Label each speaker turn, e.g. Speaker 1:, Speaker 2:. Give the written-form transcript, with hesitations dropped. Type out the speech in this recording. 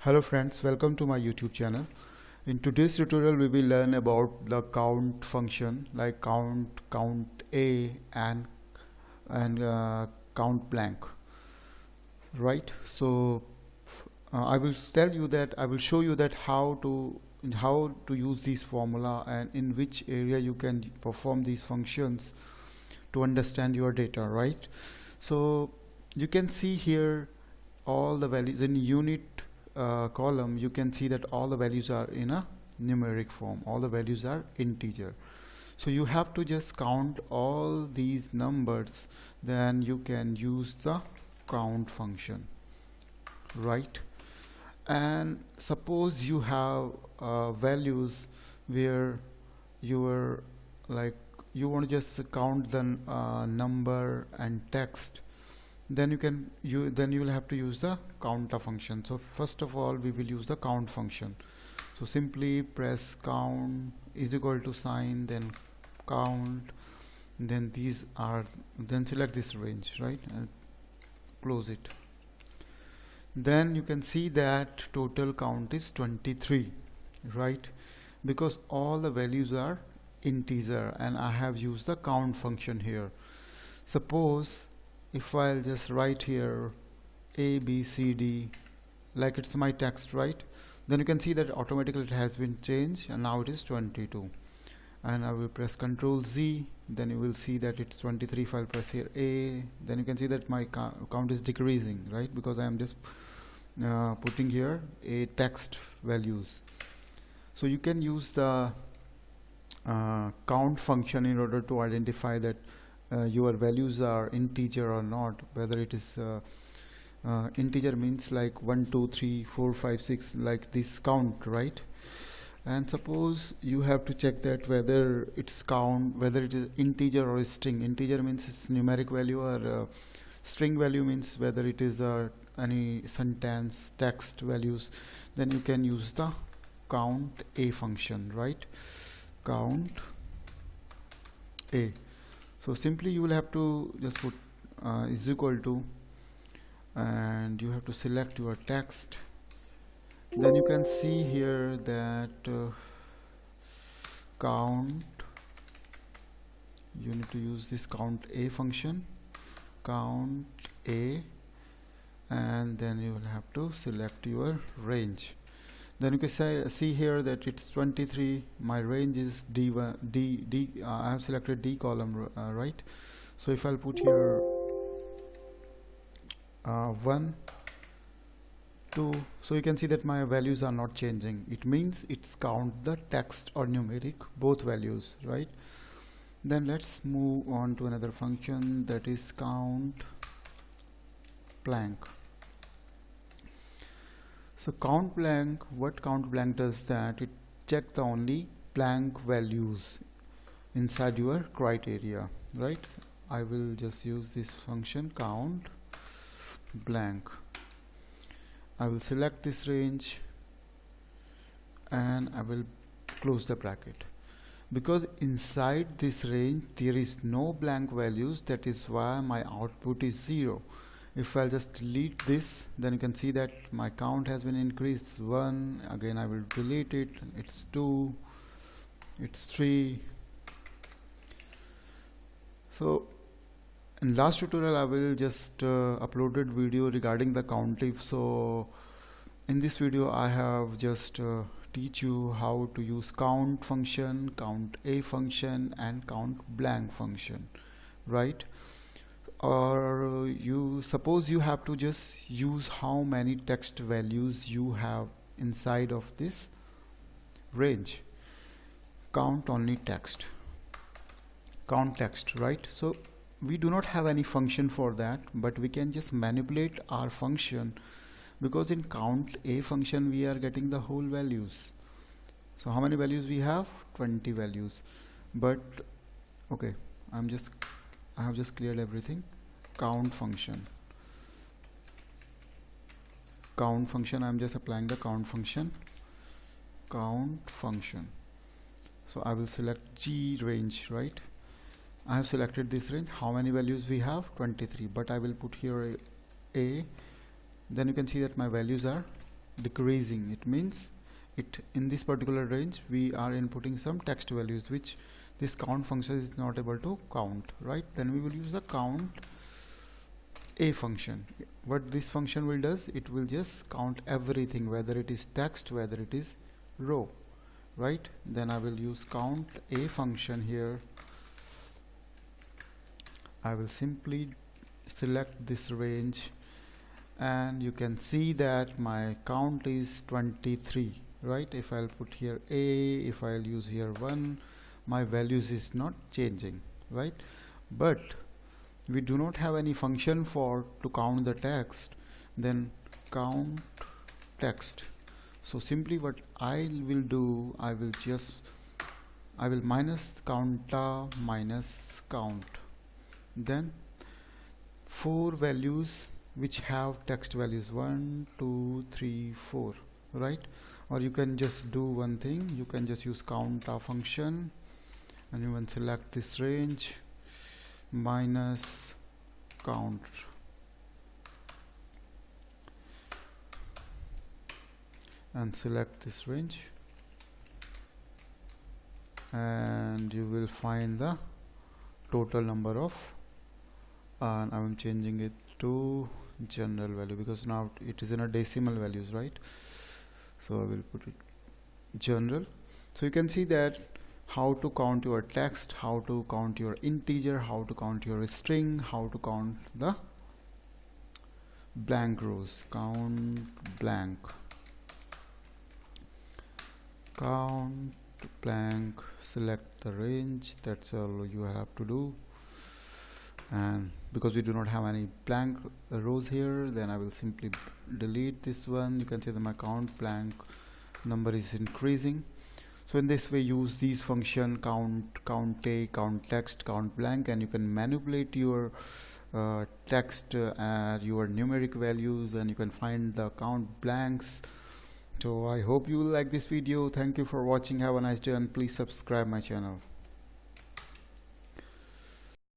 Speaker 1: Hello friends, welcome to my YouTube channel. In today's tutorial we will learn about the count function like count a and count blank, right? So I will show you that how to use this formula and in which area you can perform these functions to understand your data, right? So you can see here all the values in unit column. You can see that all the values are in a numeric form, all the values are integer. So you have to just count all these numbers, then you can use the count function, right? And suppose you have values where you are like you want to just count the number and text, then you will have to use the counter function. So first of all we will use the count function. So simply press count is equal to sign, then count, then select this range, right, and close it. Then you can see that total count is 23, right, because all the values are integer and I have used the count function here. Suppose if I'll just write here A, B, C, D like it's my text, right, then you can see that automatically it has been changed and now it is 22. And I will press Ctrl Z, then you will see that it's 23. If I'll press here A, then you can see that my count is decreasing, right, because I am just putting here a text values. So you can use the count function in order to identify that your values are integer or not, whether it is integer means like 1 2 3 4 5 6 like this count, right? And suppose you have to check that whether it's whether it is integer or string. Integer means it's numeric value, or string value means whether it is any sentence text values. Then you can use the count a function, right? Count a. So simply you will have to just put is equal to, and you have to select your text. Then you can see here that count, you need to use this count a function, count a, and then you will have to select your range. Then you can see here that it's 23. My range is D1, D. I have selected D column, right? So if I'll put here 1, 2, so you can see that my values are not changing. It means it's count the text or numeric, both values, right? Then let's move on to another function, that is count blank. So count blank, what count blank does that it check the only blank values inside your criteria, right? I will just use this function count blank. I will select this range and I will close the bracket, because inside this range there is no blank values. That is why my output is 0. If I'll just delete this, then you can see that my count has been increased 1. Again I will delete it, it's 2, it's 3. So in last tutorial I will just uploaded video regarding the count if. So in this video I have just teach you how to use count function, count a function and count blank function, right? Or you suppose you have to just use how many text values you have inside of this range. Count only text, count text, right? So we do not have any function for that, but we can just manipulate our function, because in count a function we are getting the whole values. So how many values we have? 20 values. But okay, I have just cleared everything. Count function, I'm just applying the count function. So I will select G range, right? I have selected this range. How many values we have? 23. But I will put here a. Then you can see that my values are decreasing. It means it in this particular range we are inputting some text values which this count function is not able to count, right? Then we will use the count a function. What this function will does, it will just count everything, whether it is text, whether it is row, right? Then I will use count a function here. I will simply select this range, and you can see that my count is 23, right? If I'll put here a, if I'll use here 1, my values is not changing, right? But we do not have any function for to count the text. Then count text. So simply what I will do, I will minus counta minus count, then 4 values which have text values 1 2 3 4, right? Or you can just do one thing, you can just use counta function and you can select this range minus count, and select this range, and you will find the total number of, and I'm changing it to general value because now it is in a decimal values, right? So I will put it general. So you can see that how to count your text, how to count your integer, how to count your string, how to count the blank rows. Count blank, count blank, select the range. That's all you have to do. And because we do not have any blank rows here, then I will simply delete this one. You can see that my count blank number is increasing. So in this way, use these function count, count a, count text, count blank, and you can manipulate your text and your numeric values, and you can find the count blanks. So I hope you will like this video. Thank you for watching. Have a nice day, and please subscribe my channel.